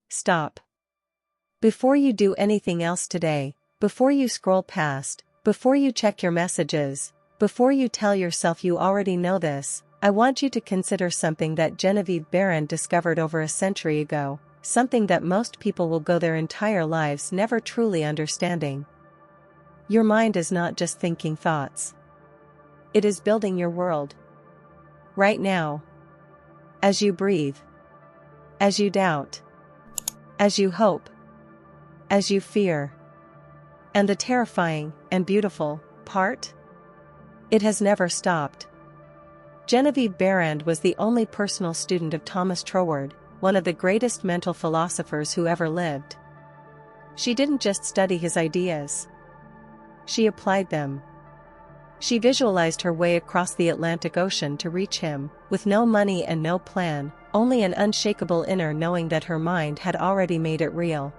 Stop. Before you do anything else today, before you scroll past, before you check your messages, before you tell yourself you already know this, I want you to consider something that Genevieve Behrend discovered over a century ago, something that most people will go their entire lives never truly understanding. Your mind is not just thinking thoughts. It is building your world. Right now. As you breathe. As you doubt. As you hope. As you fear. And the terrifying and beautiful part? It has never stopped. Genevieve Behrend was the only personal student of Thomas Troward, one of the greatest mental philosophers who ever lived. She didn't just study his ideas. She applied them. She visualized her way across the Atlantic Ocean to reach him, with no money and no plan, only an unshakable inner knowing that her mind had already made it real.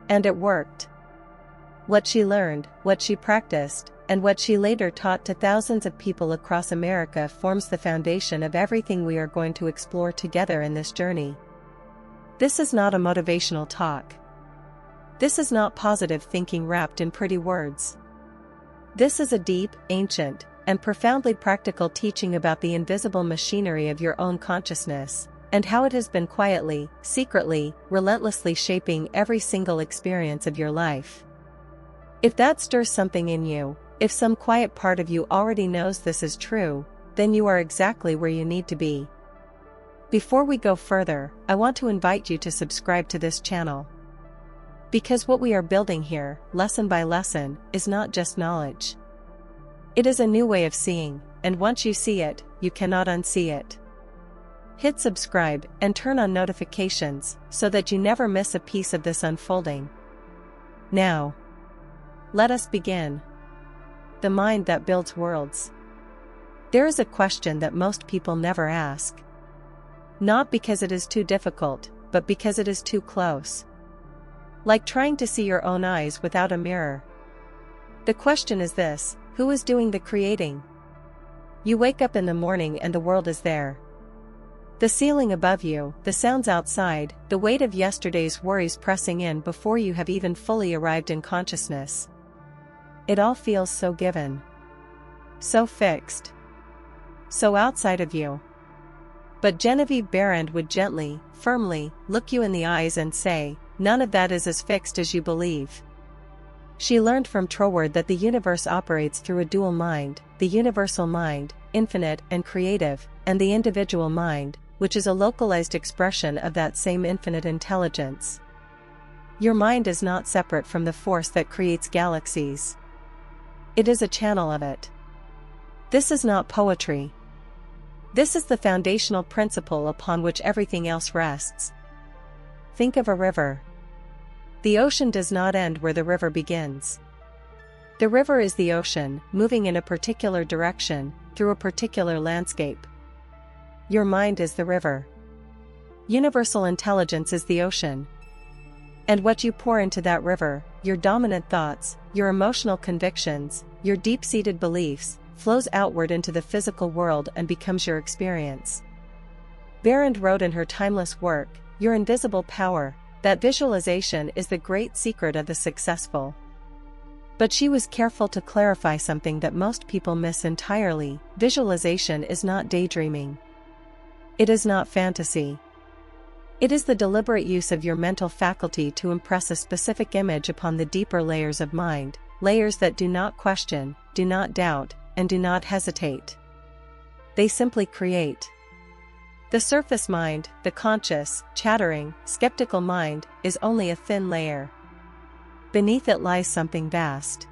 And it worked. What she learned, what she practiced, and what she later taught to thousands of people across America forms the foundation of everything we are going to explore together in this journey. This is not a motivational talk. This is not positive thinking wrapped in pretty words. This is a deep, ancient, and profoundly practical teaching about the invisible machinery of your own consciousness, and how it has been quietly, secretly, relentlessly shaping every single experience of your life. If that stirs something in you, if some quiet part of you already knows this is true, then you are exactly where you need to be. Before we go further, I want to invite you to subscribe to this channel. Because what we are building here, lesson by lesson, is not just knowledge. It is a new way of seeing, and once you see it, you cannot unsee it. Hit subscribe and turn on notifications so that you never miss a piece of this unfolding. Now, let us begin. The mind that builds worlds. There is a question that most people never ask. Not because it is too difficult, but because it is too close. Like trying to see your own eyes without a mirror. The question is this: who is doing the creating? You wake up in the morning and the world is there. The ceiling above you, the sounds outside, the weight of yesterday's worries pressing in before you have even fully arrived in consciousness. It all feels so given. So fixed. So outside of you. But Genevieve Behrend would gently, firmly, look you in the eyes and say, none of that is as fixed as you believe. She learned from Troward that the universe operates through a dual mind, the universal mind, infinite and creative, and the individual mind, which is a localized expression of that same infinite intelligence. Your mind is not separate from the force that creates galaxies. It is a channel of it. This is not poetry. This is the foundational principle upon which everything else rests. Think of a river. The ocean does not end where the river begins. The river is the ocean, moving in a particular direction, through a particular landscape. Your mind is the river. Universal intelligence is the ocean. And what you pour into that river, your dominant thoughts, your emotional convictions, your deep-seated beliefs, flows outward into the physical world and becomes your experience. Behrend wrote in her timeless work, Your Invisible Power, that visualization is the great secret of the successful. But she was careful to clarify something that most people miss entirely: visualization is not daydreaming. It is not fantasy. It is the deliberate use of your mental faculty to impress a specific image upon the deeper layers of mind, layers that do not question, do not doubt, and do not hesitate. They simply create. The surface mind, the conscious, chattering, skeptical mind, is only a thin layer. Beneath it lies something vast.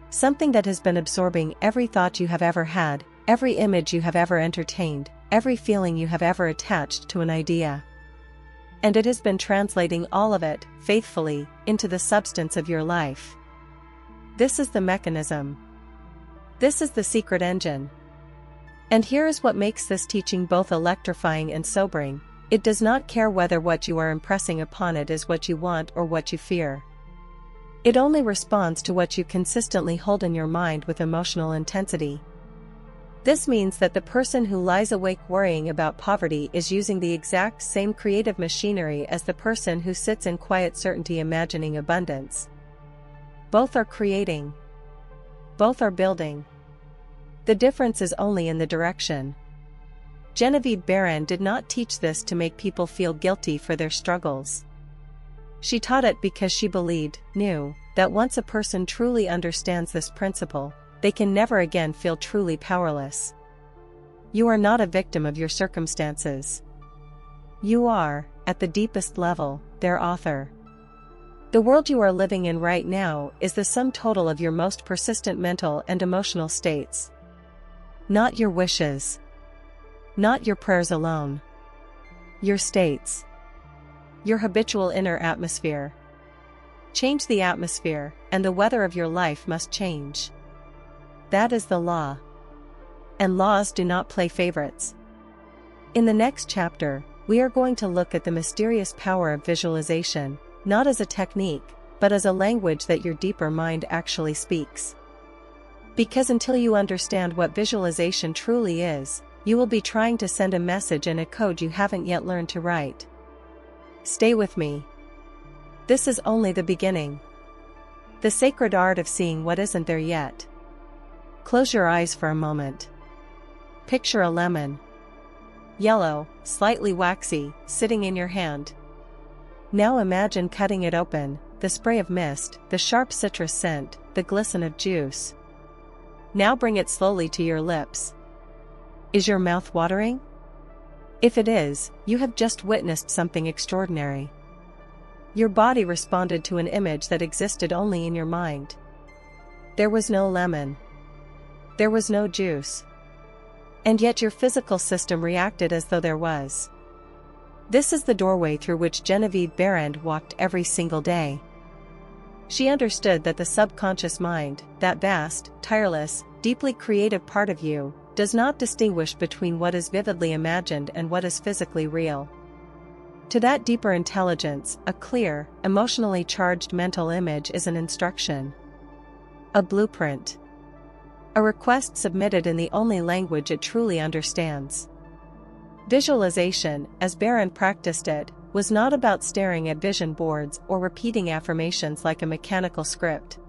Something that has been absorbing every thought you have ever had, every image you have ever entertained, every feeling you have ever attached to an idea. And it has been translating all of it, faithfully, into the substance of your life. This is the mechanism. This is the secret engine. And here is what makes this teaching both electrifying and sobering: it does not care whether what you are impressing upon it is what you want or what you fear. It only responds to what you consistently hold in your mind with emotional intensity. This means that the person who lies awake worrying about poverty is using the exact same creative machinery as the person who sits in quiet certainty imagining abundance. Both are creating. Both are building. The difference is only in the direction. Genevieve Behrend did not teach this to make people feel guilty for their struggles. She taught it because she knew, that once a person truly understands this principle, they can never again feel truly powerless. You are not a victim of your circumstances. You are, at the deepest level, their author. The world you are living in right now is the sum total of your most persistent mental and emotional states. Not your wishes. Not your prayers alone. Your states. Your habitual inner atmosphere. Change the atmosphere, and the weather of your life must change. That is the law. And laws do not play favorites. In the next chapter, we are going to look at the mysterious power of visualization, not as a technique, but as a language that your deeper mind actually speaks. Because until you understand what visualization truly is, you will be trying to send a message in a code you haven't yet learned to write. Stay with me. This is only the beginning. The sacred art of seeing what isn't there yet. Close your eyes for a moment. Picture a lemon. Yellow, slightly waxy, sitting in your hand. Now imagine cutting it open, the spray of mist, the sharp citrus scent, the glisten of juice. Now bring it slowly to your lips. Is your mouth watering? If it is, you have just witnessed something extraordinary. Your body responded to an image that existed only in your mind. There was no lemon. There was no juice. And yet your physical system reacted as though there was. This is the doorway through which Genevieve Behrend walked every single day. She understood that the subconscious mind, that vast, tireless, deeply creative part of you, does not distinguish between what is vividly imagined and what is physically real. To that deeper intelligence, a clear, emotionally charged mental image is an instruction. A blueprint. A request submitted in the only language it truly understands. Visualization, as Behrend practiced it, was not about staring at vision boards or repeating affirmations like a mechanical script.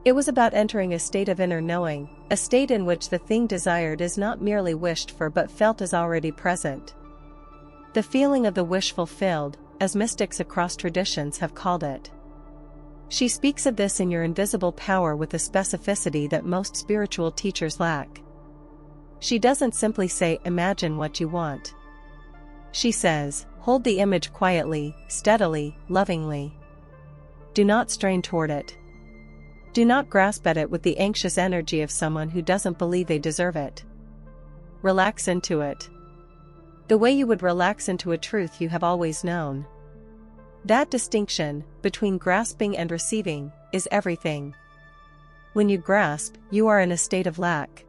It was about entering a state of inner knowing, a state in which the thing desired is not merely wished for but felt as already present. The feeling of the wish fulfilled, as mystics across traditions have called it. She speaks of this in Your Invisible Power with a specificity that most spiritual teachers lack. She doesn't simply say, imagine what you want. She says, hold the image quietly, steadily, lovingly. Do not strain toward it. Do not grasp at it with the anxious energy of someone who doesn't believe they deserve it. Relax into it. The way you would relax into a truth you have always known. That distinction, between grasping and receiving, is everything. When you grasp, you are in a state of lack.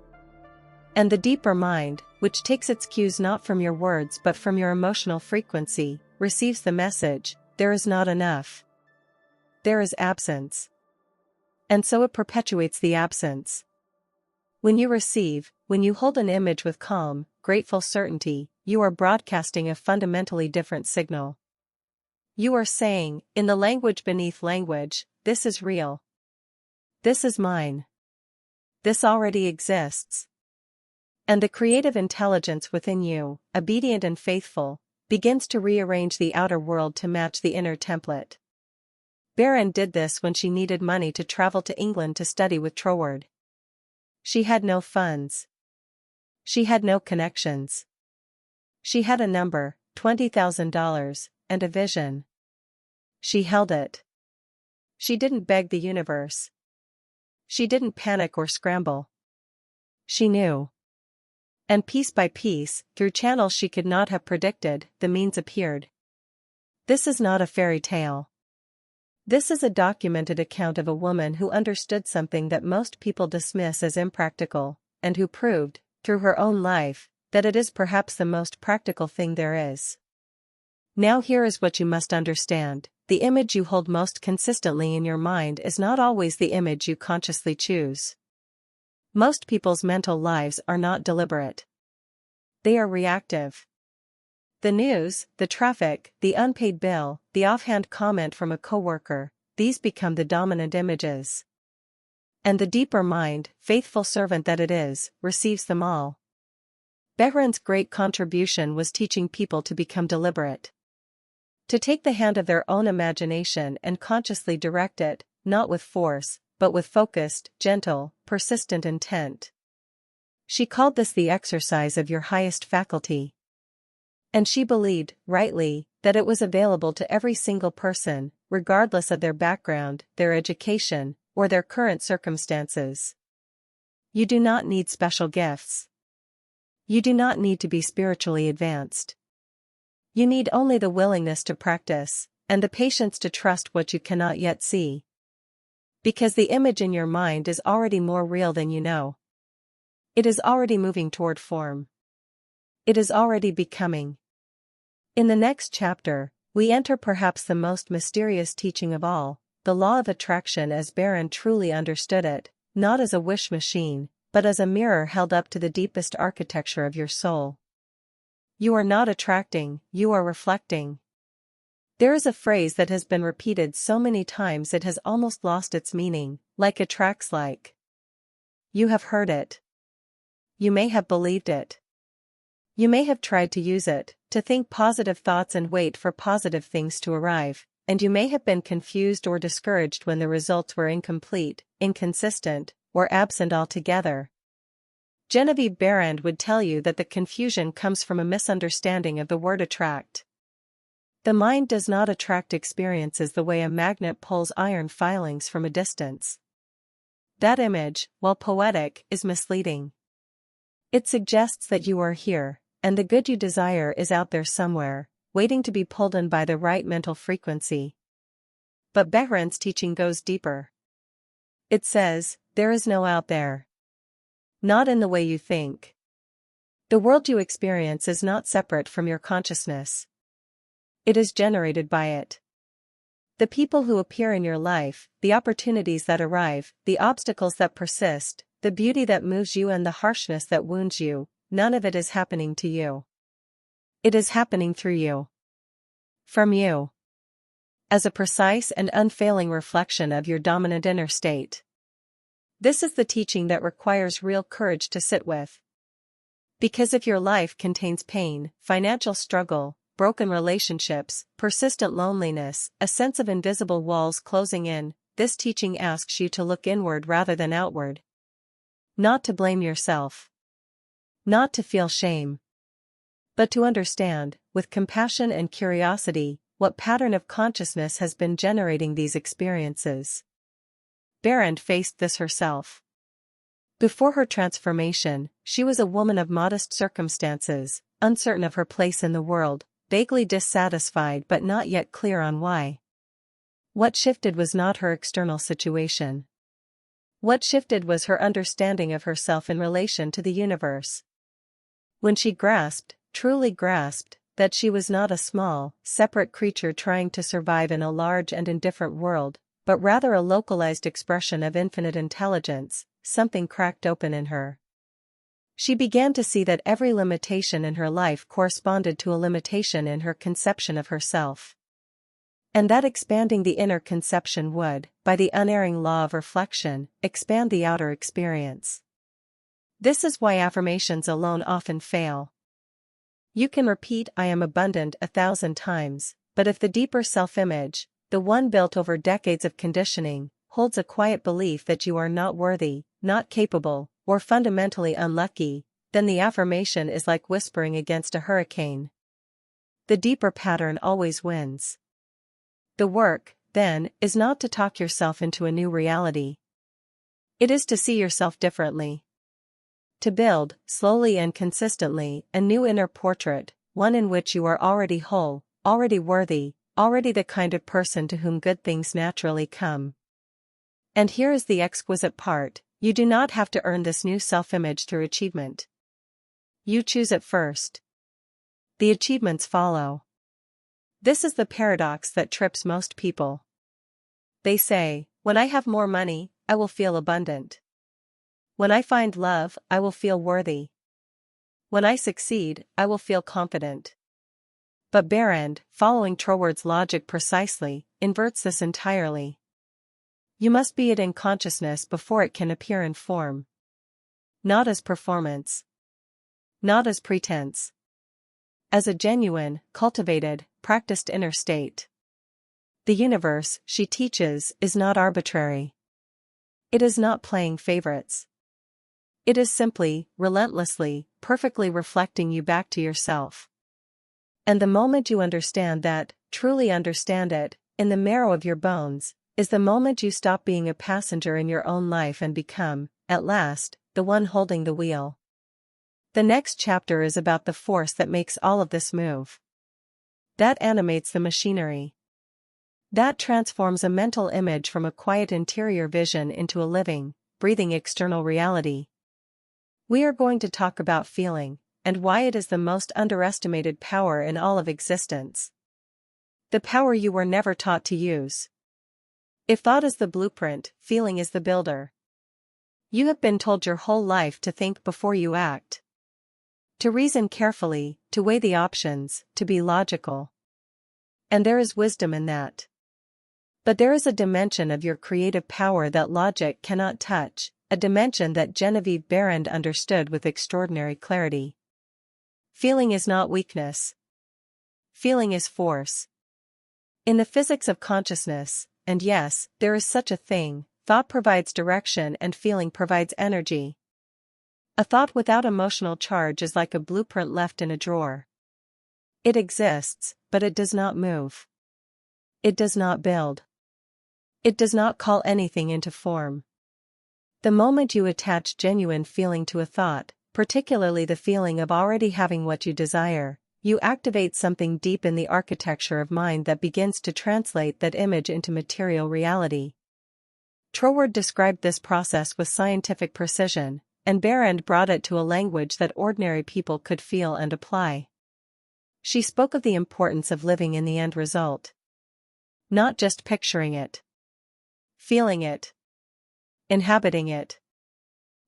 And the deeper mind, which takes its cues not from your words but from your emotional frequency, receives the message, there is not enough. There is absence. And so it perpetuates the absence. When you receive, when you hold an image with calm, grateful certainty, you are broadcasting a fundamentally different signal. You are saying, in the language beneath language, this is real. This is mine. This already exists. And the creative intelligence within you, obedient and faithful, begins to rearrange the outer world to match the inner template. Behrend did this when she needed money to travel to England to study with Troward. She had no funds. She had no connections. She had a number, $20,000, and a vision. She held it. She didn't beg the universe. She didn't panic or scramble. She knew. And piece by piece, through channels she could not have predicted, the means appeared. This is not a fairy tale. This is a documented account of a woman who understood something that most people dismiss as impractical, and who proved, through her own life, that it is perhaps the most practical thing there is. Now here is what you must understand: the image you hold most consistently in your mind is not always the image you consciously choose. Most people's mental lives are not deliberate. They are reactive. The news, the traffic, the unpaid bill, the offhand comment from a coworker, these become the dominant images. And the deeper mind, faithful servant that it is, receives them all. Behrend's great contribution was teaching people to become deliberate. To take the hand of their own imagination and consciously direct it, not with force, but with focused, gentle, persistent intent. She called this the exercise of your highest faculty. And she believed, rightly, that it was available to every single person, regardless of their background, their education, or their current circumstances. You do not need special gifts. You do not need to be spiritually advanced. You need only the willingness to practice, and the patience to trust what you cannot yet see. Because the image in your mind is already more real than you know. It is already moving toward form. It is already becoming. In the next chapter, we enter perhaps the most mysterious teaching of all, the law of attraction as Behrend truly understood it, not as a wish machine, but as a mirror held up to the deepest architecture of your soul. You are not attracting, you are reflecting. There is a phrase that has been repeated so many times it has almost lost its meaning, like attracts like. You have heard it. You may have believed it. You may have tried to use it, to think positive thoughts and wait for positive things to arrive, and you may have been confused or discouraged when the results were incomplete, inconsistent, or absent altogether. Genevieve Behrend would tell you that the confusion comes from a misunderstanding of the word attract. The mind does not attract experiences the way a magnet pulls iron filings from a distance. That image, while poetic, is misleading. It suggests that you are here, and the good you desire is out there somewhere, waiting to be pulled in by the right mental frequency. But Behrend's teaching goes deeper. It says, there is no out there. Not in the way you think. The world you experience is not separate from your consciousness. It is generated by it. The people who appear in your life, the opportunities that arrive, the obstacles that persist, the beauty that moves you and the harshness that wounds you, none of it is happening to you. It is happening through you. From you. As a precise and unfailing reflection of your dominant inner state. This is the teaching that requires real courage to sit with. Because if your life contains pain, financial struggle, broken relationships, persistent loneliness, a sense of invisible walls closing in, this teaching asks you to look inward rather than outward. Not to blame yourself. Not to feel shame. But to understand, with compassion and curiosity, what pattern of consciousness has been generating these experiences. Behrend faced this herself. Before her transformation, she was a woman of modest circumstances, uncertain of her place in the world, vaguely dissatisfied but not yet clear on why. What shifted was not her external situation. What shifted was her understanding of herself in relation to the universe. When she grasped, truly grasped, that she was not a small, separate creature trying to survive in a large and indifferent world, but rather a localized expression of infinite intelligence, something cracked open in her. She began to see that every limitation in her life corresponded to a limitation in her conception of herself. And that expanding the inner conception would, by the unerring law of reflection, expand the outer experience. This is why affirmations alone often fail. You can repeat "I am abundant" 1,000 times, but if the deeper self-image, the one built over decades of conditioning, holds a quiet belief that you are not worthy, not capable, or fundamentally unlucky, then the affirmation is like whispering against a hurricane. The deeper pattern always wins. The work, then, is not to talk yourself into a new reality. It is to see yourself differently. To build, slowly and consistently, a new inner portrait, one in which you are already whole, already worthy, already the kind of person to whom good things naturally come. And here is the exquisite part, you do not have to earn this new self-image through achievement. You choose it first. The achievements follow. This is the paradox that trips most people. They say, when I have more money, I will feel abundant. When I find love, I will feel worthy. When I succeed, I will feel confident. But Behrend, following Troward's logic precisely, inverts this entirely. You must be it in consciousness before it can appear in form. Not as performance. Not as pretense. As a genuine, cultivated, practiced inner state. The universe, she teaches, is not arbitrary. It is not playing favorites. It is simply, relentlessly, perfectly reflecting you back to yourself. And the moment you understand that, truly understand it, in the marrow of your bones, is the moment you stop being a passenger in your own life and become, at last, the one holding the wheel. The next chapter is about the force that makes all of this move. That animates the machinery. That transforms a mental image from a quiet interior vision into a living, breathing external reality. We are going to talk about feeling, and why it is the most underestimated power in all of existence. The power you were never taught to use. If thought is the blueprint, feeling is the builder. You have been told your whole life to think before you act. To reason carefully, to weigh the options, to be logical. And there is wisdom in that. But there is a dimension of your creative power that logic cannot touch, a dimension that Genevieve Behrend understood with extraordinary clarity. Feeling is not weakness. Feeling is force. In the physics of consciousness, and yes, there is such a thing, thought provides direction and feeling provides energy. A thought without emotional charge is like a blueprint left in a drawer. It exists, but it does not move. It does not build. It does not call anything into form. The moment you attach genuine feeling to a thought, particularly the feeling of already having what you desire, you activate something deep in the architecture of mind that begins to translate that image into material reality. Troward described this process with scientific precision, and Behrend brought it to a language that ordinary people could feel and apply. She spoke of the importance of living in the end result. Not just picturing it. Feeling it. Inhabiting it.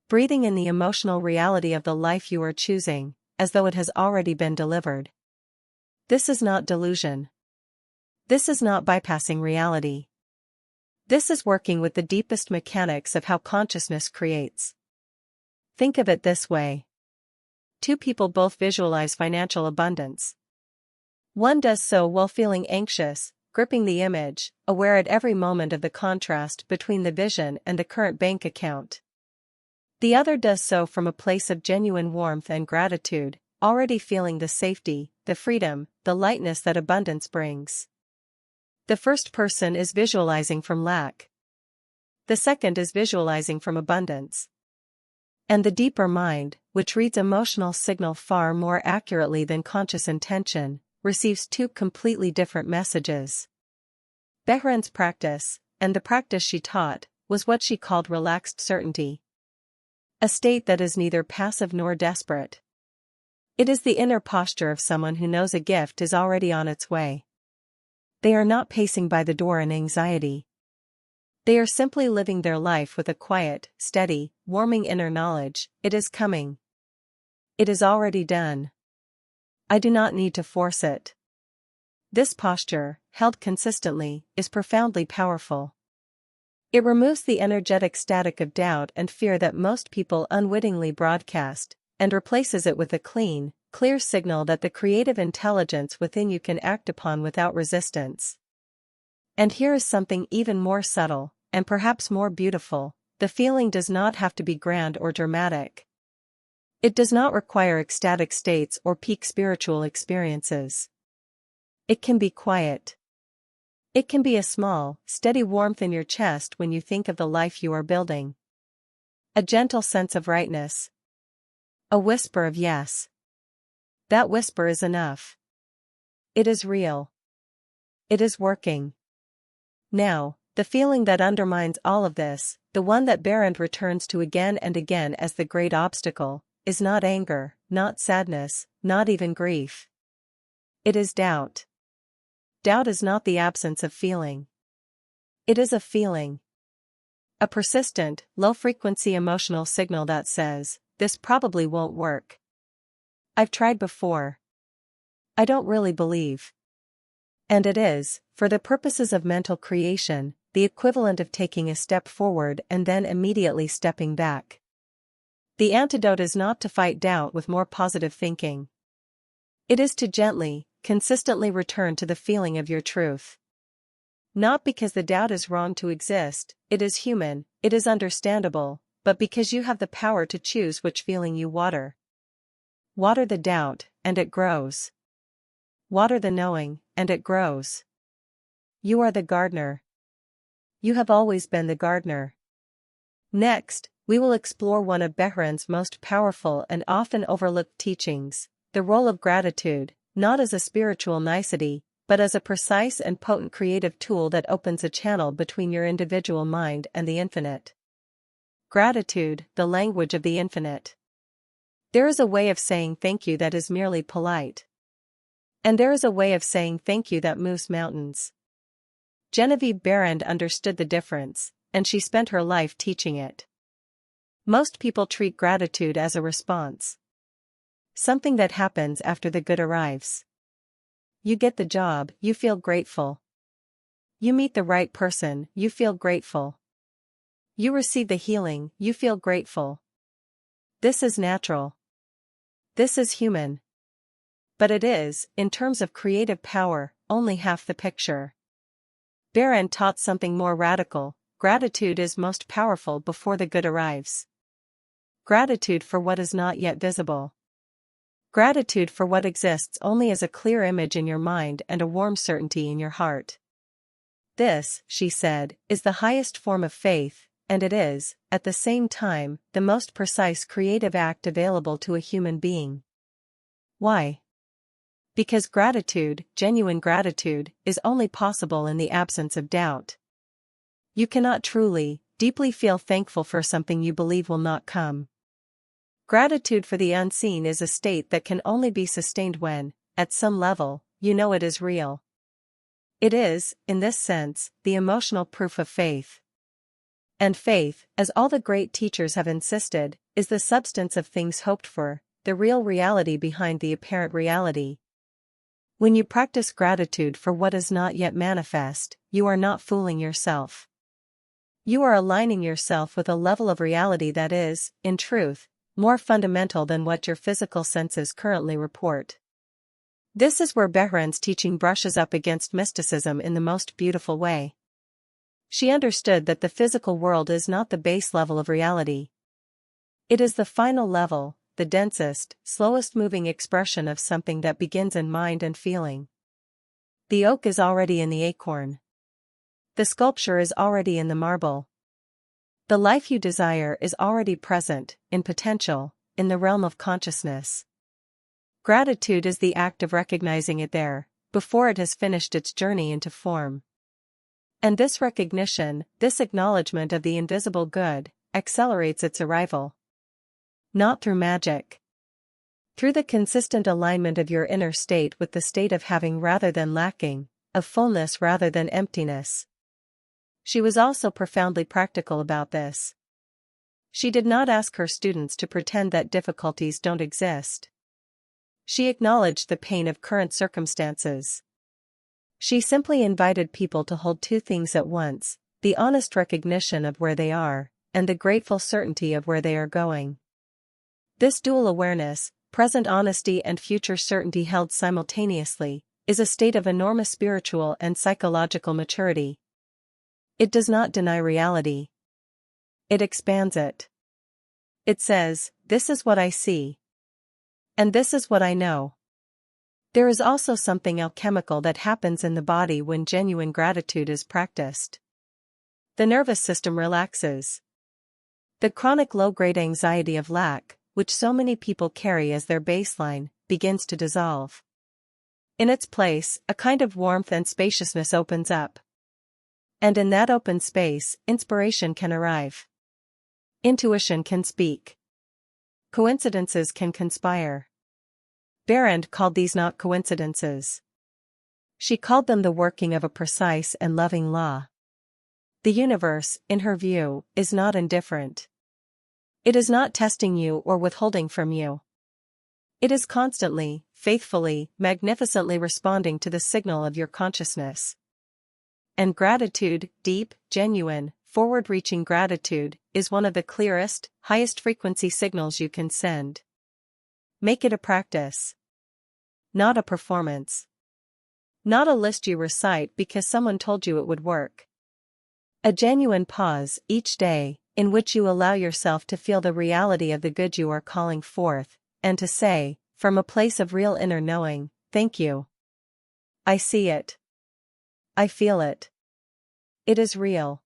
Breathing in the emotional reality of the life you are choosing, as though it has already been delivered. This is not delusion. This is not bypassing reality. This is working with the deepest mechanics of how consciousness creates. Think of it this way. Two people both visualize financial abundance. One does so while feeling anxious, gripping the image, aware at every moment of the contrast between the vision and the current bank account. The other does so from a place of genuine warmth and gratitude, already feeling the safety, the freedom, the lightness that abundance brings. The first person is visualizing from lack. The second is visualizing from abundance. And the deeper mind, which reads emotional signal far more accurately than conscious intention, receives two completely different messages. Behrend's practice, and the practice she taught, was what she called relaxed certainty. A state that is neither passive nor desperate. It is the inner posture of someone who knows a gift is already on its way. They are not pacing by the door in anxiety. They are simply living their life with a quiet, steady, warming inner knowledge. It is coming. It is already done. I do not need to force it. This posture, held consistently, is profoundly powerful. It removes the energetic static of doubt and fear that most people unwittingly broadcast, and replaces it with a clean, clear signal that the creative intelligence within you can act upon without resistance. And here is something even more subtle, and perhaps more beautiful: the feeling does not have to be grand or dramatic. It does not require ecstatic states or peak spiritual experiences. It can be quiet. It can be a small, steady warmth in your chest when you think of the life you are building. A gentle sense of rightness. A whisper of yes. That whisper is enough. It is real. It is working. Now, the feeling that undermines all of this, the one that Behrend returns to again and again as the great obstacle, is not anger, not sadness, not even grief. It is doubt. Doubt is not the absence of feeling. It is a feeling. A persistent, low-frequency emotional signal that says, "This probably won't work. I've tried before. I don't really believe." And it is, for the purposes of mental creation, the equivalent of taking a step forward and then immediately stepping back. The antidote is not to fight doubt with more positive thinking. It is to gently, consistently return to the feeling of your truth. Not because the doubt is wrong to exist, it is human, it is understandable, but because you have the power to choose which feeling you water. Water the doubt, and it grows. Water the knowing, and it grows. You are the gardener. You have always been the gardener. Next, we will explore one of Behrend's most powerful and often overlooked teachings, the role of gratitude, not as a spiritual nicety, but as a precise and potent creative tool that opens a channel between your individual mind and the infinite. Gratitude, the language of the infinite. There is a way of saying thank you that is merely polite. And there is a way of saying thank you that moves mountains. Genevieve Behrend understood the difference, and she spent her life teaching it. Most people treat gratitude as a response. Something that happens after the good arrives. You get the job, you feel grateful. You meet the right person, you feel grateful. You receive the healing, you feel grateful. This is natural. This is human. But it is, in terms of creative power, only half the picture. Behrend taught something more radical: gratitude is most powerful before the good arrives. Gratitude for what is not yet visible. Gratitude for what exists only as a clear image in your mind and a warm certainty in your heart. This, she said, is the highest form of faith, and it is, at the same time, the most precise creative act available to a human being. Why? Because gratitude, genuine gratitude, is only possible in the absence of doubt. You cannot truly, deeply feel thankful for something you believe will not come. Gratitude for the unseen is a state that can only be sustained when, at some level, you know it is real. It is, in this sense, the emotional proof of faith. And faith, as all the great teachers have insisted, is the substance of things hoped for, the real reality behind the apparent reality. When you practice gratitude for what is not yet manifest, you are not fooling yourself. You are aligning yourself with a level of reality that is, in truth, more fundamental than what your physical senses currently report. This is where Behrend's teaching brushes up against mysticism in the most beautiful way. She understood that the physical world is not the base level of reality. It is the final level, the densest, slowest moving expression of something that begins in mind and feeling. The oak is already in the acorn. The sculpture is already in the marble. The life you desire is already present, in potential, in the realm of consciousness. Gratitude is the act of recognizing it there, before it has finished its journey into form. And this recognition, this acknowledgement of the invisible good, accelerates its arrival. Not through magic. Through the consistent alignment of your inner state with the state of having rather than lacking, of fullness rather than emptiness. She was also profoundly practical about this. She did not ask her students to pretend that difficulties don't exist. She acknowledged the pain of current circumstances. She simply invited people to hold two things at once: the honest recognition of where they are, and the grateful certainty of where they are going. This dual awareness, present honesty and future certainty held simultaneously, is a state of enormous spiritual and psychological maturity. It does not deny reality. It expands it. It says, "This is what I see. And this is what I know." There is also something alchemical that happens in the body when genuine gratitude is practiced. The nervous system relaxes. The chronic low-grade anxiety of lack, which so many people carry as their baseline, begins to dissolve. In its place, a kind of warmth and spaciousness opens up. And in that open space, inspiration can arrive. Intuition can speak. Coincidences can conspire. Behrend called these not coincidences. She called them the working of a precise and loving law. The universe, in her view, is not indifferent. It is not testing you or withholding from you. It is constantly, faithfully, magnificently responding to the signal of your consciousness. And gratitude, deep, genuine, forward-reaching gratitude, is one of the clearest, highest-frequency signals you can send. Make it a practice. Not a performance. Not a list you recite because someone told you it would work. A genuine pause each day, in which you allow yourself to feel the reality of the good you are calling forth, and to say, from a place of real inner knowing, thank you. I see it. I feel it. It is real.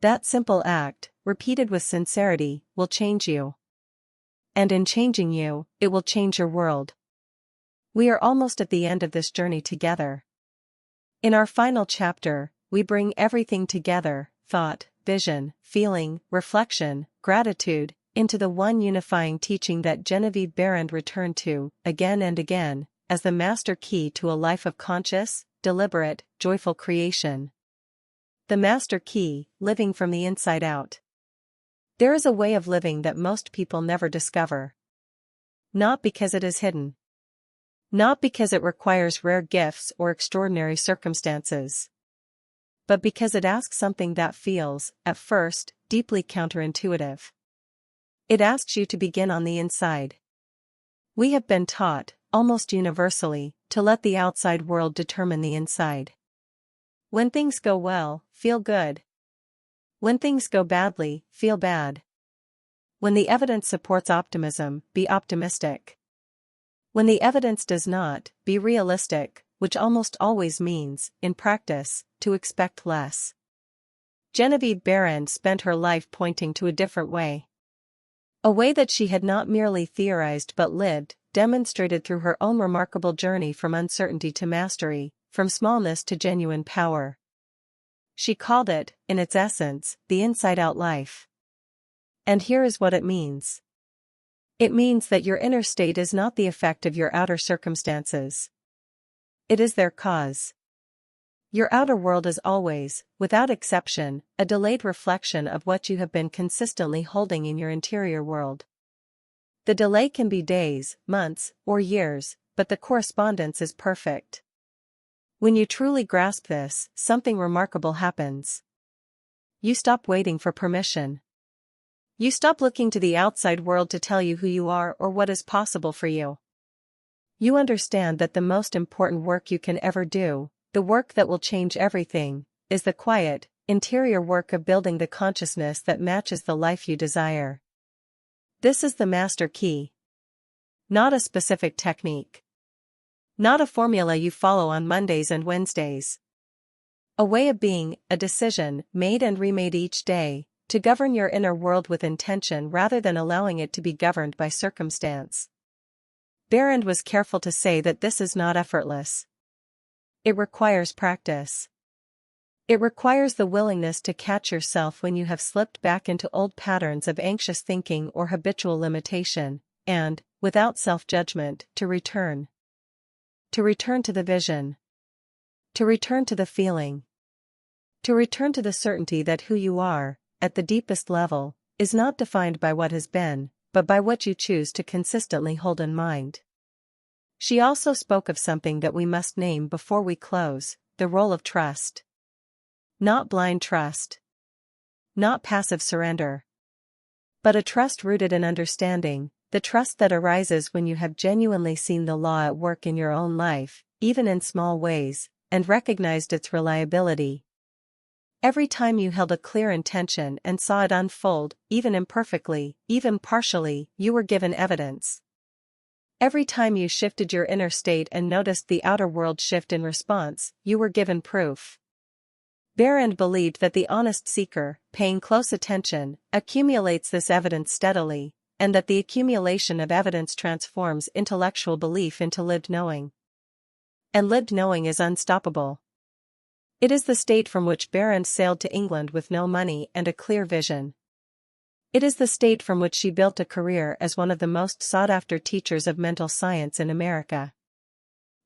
That simple act, repeated with sincerity, will change you. And in changing you, it will change your world. We are almost at the end of this journey together. In our final chapter, we bring everything together, thought, vision, feeling, reflection, gratitude, into the one unifying teaching that Genevieve Behrend returned to, again and again, as the master key to a life of conscious, deliberate, joyful creation. The master key, living from the inside out. There is a way of living that most people never discover. Not because it is hidden. Not because it requires rare gifts or extraordinary circumstances. But because it asks something that feels, at first, deeply counterintuitive. It asks you to begin on the inside. We have been taught, almost universally, to let the outside world determine the inside. When things go well, feel good. When things go badly, feel bad. When the evidence supports optimism, be optimistic. When the evidence does not, be realistic, which almost always means, in practice, to expect less. Genevieve Behrend spent her life pointing to a different way. A way that she had not merely theorized but lived, demonstrated through her own remarkable journey from uncertainty to mastery, from smallness to genuine power. She called it, in its essence, the inside-out life. And here is what it means. It means that your inner state is not the effect of your outer circumstances. It is their cause. Your outer world is always, without exception, a delayed reflection of what you have been consistently holding in your interior world. The delay can be days, months, or years, but the correspondence is perfect. When you truly grasp this, something remarkable happens. You stop waiting for permission. You stop looking to the outside world to tell you who you are or what is possible for you. You understand that the most important work you can ever do, the work that will change everything, is the quiet, interior work of building the consciousness that matches the life you desire. This is the master key. Not a specific technique. Not a formula you follow on Mondays and Wednesdays. A way of being, a decision, made and remade each day, to govern your inner world with intention rather than allowing it to be governed by circumstance. Behrend was careful to say that this is not effortless. It requires practice. It requires the willingness to catch yourself when you have slipped back into old patterns of anxious thinking or habitual limitation, and, without self-judgment, to return. To return to the vision. To return to the feeling. To return to the certainty that who you are, at the deepest level, is not defined by what has been, but by what you choose to consistently hold in mind. She also spoke of something that we must name before we close, the role of trust. Not blind trust. Not passive surrender. But a trust rooted in understanding, the trust that arises when you have genuinely seen the law at work in your own life, even in small ways, and recognized its reliability. Every time you held a clear intention and saw it unfold, even imperfectly, even partially, you were given evidence. Every time you shifted your inner state and noticed the outer world shift in response, you were given proof. Behrend believed that the honest seeker, paying close attention, accumulates this evidence steadily, and that the accumulation of evidence transforms intellectual belief into lived knowing. And lived knowing is unstoppable. It is the state from which Behrend sailed to England with no money and a clear vision. It is the state from which she built a career as one of the most sought-after teachers of mental science in America.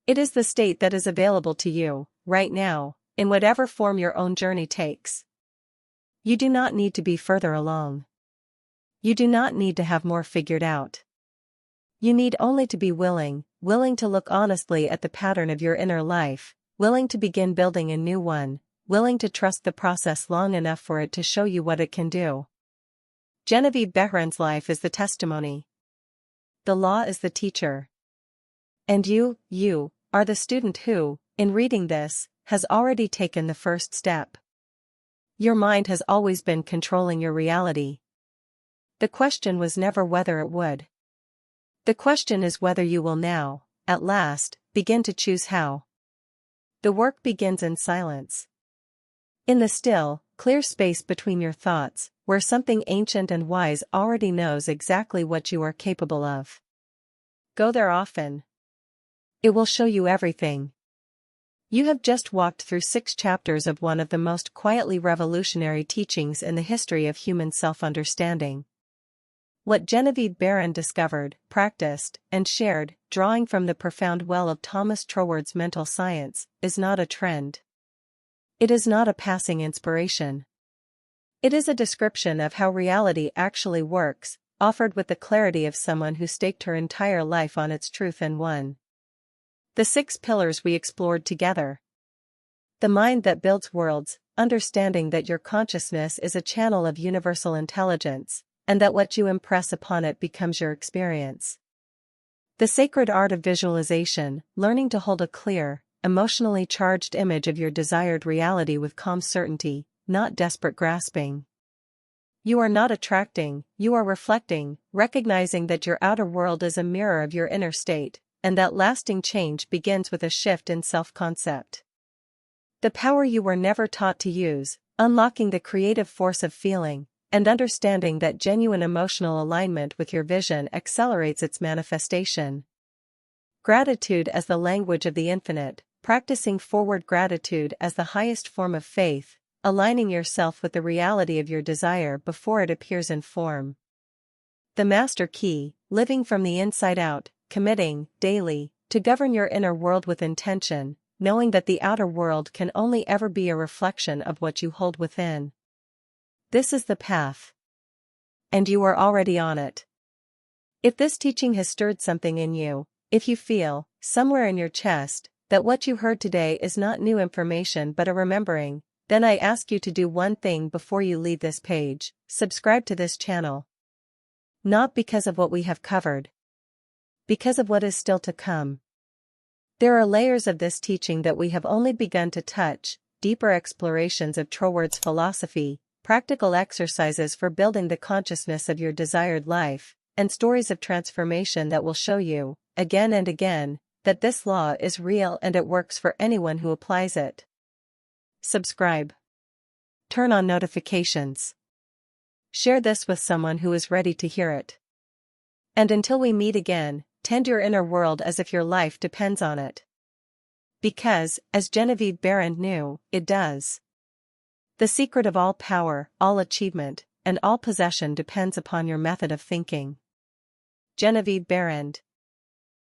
It is the state that is available to you, right now, in whatever form your own journey takes. You do not need to be further along. You do not need to have more figured out. You need only to be willing to look honestly at the pattern of your inner life, willing to begin building a new one, willing to trust the process long enough for it to show you what it can do. Genevieve Behrend's life is the testimony. The law is the teacher. And you are the student who, in reading this, has already taken the first step. Your mind has always been controlling your reality. The question was never whether it would. The question is whether you will now, at last, begin to choose how. The work begins in silence. In the still, clear space between your thoughts, where something ancient and wise already knows exactly what you are capable of. Go there often. It will show you everything. You have just walked through 6 chapters of one of the most quietly revolutionary teachings in the history of human self-understanding. What Genevieve Behrend discovered, practiced, and shared, drawing from the profound well of Thomas Troward's mental science, is not a trend. It is not a passing inspiration. It is a description of how reality actually works, offered with the clarity of someone who staked her entire life on its truth and won. The 6 pillars we explored together. The mind that builds worlds, understanding that your consciousness is a channel of universal intelligence, and that what you impress upon it becomes your experience. The sacred art of visualization, learning to hold a clear, emotionally charged image of your desired reality with calm certainty, not desperate grasping. You are not attracting, you are reflecting, recognizing that your outer world is a mirror of your inner state, and that lasting change begins with a shift in self-concept. The power you were never taught to use, unlocking the creative force of feeling, and understanding that genuine emotional alignment with your vision accelerates its manifestation. Gratitude as the language of the infinite, practicing forward gratitude as the highest form of faith, aligning yourself with the reality of your desire before it appears in form. The master key, living from the inside out, committing, daily, to govern your inner world with intention, knowing that the outer world can only ever be a reflection of what you hold within. This is the path. And you are already on it. If this teaching has stirred something in you, if you feel, somewhere in your chest, that what you heard today is not new information but a remembering, then I ask you to do one thing before you leave this page: subscribe to this channel. Not because of what we have covered. Because of what is still to come. There are layers of this teaching that we have only begun to touch, deeper explorations of Troward's philosophy, practical exercises for building the consciousness of your desired life, and stories of transformation that will show you, again and again, that this law is real and it works for anyone who applies it. Subscribe. Turn on notifications. Share this with someone who is ready to hear it. And until we meet again, tend your inner world as if your life depends on it. Because, as Genevieve Behrend knew, it does. The secret of all power, all achievement, and all possession depends upon your method of thinking. Genevieve Behrend.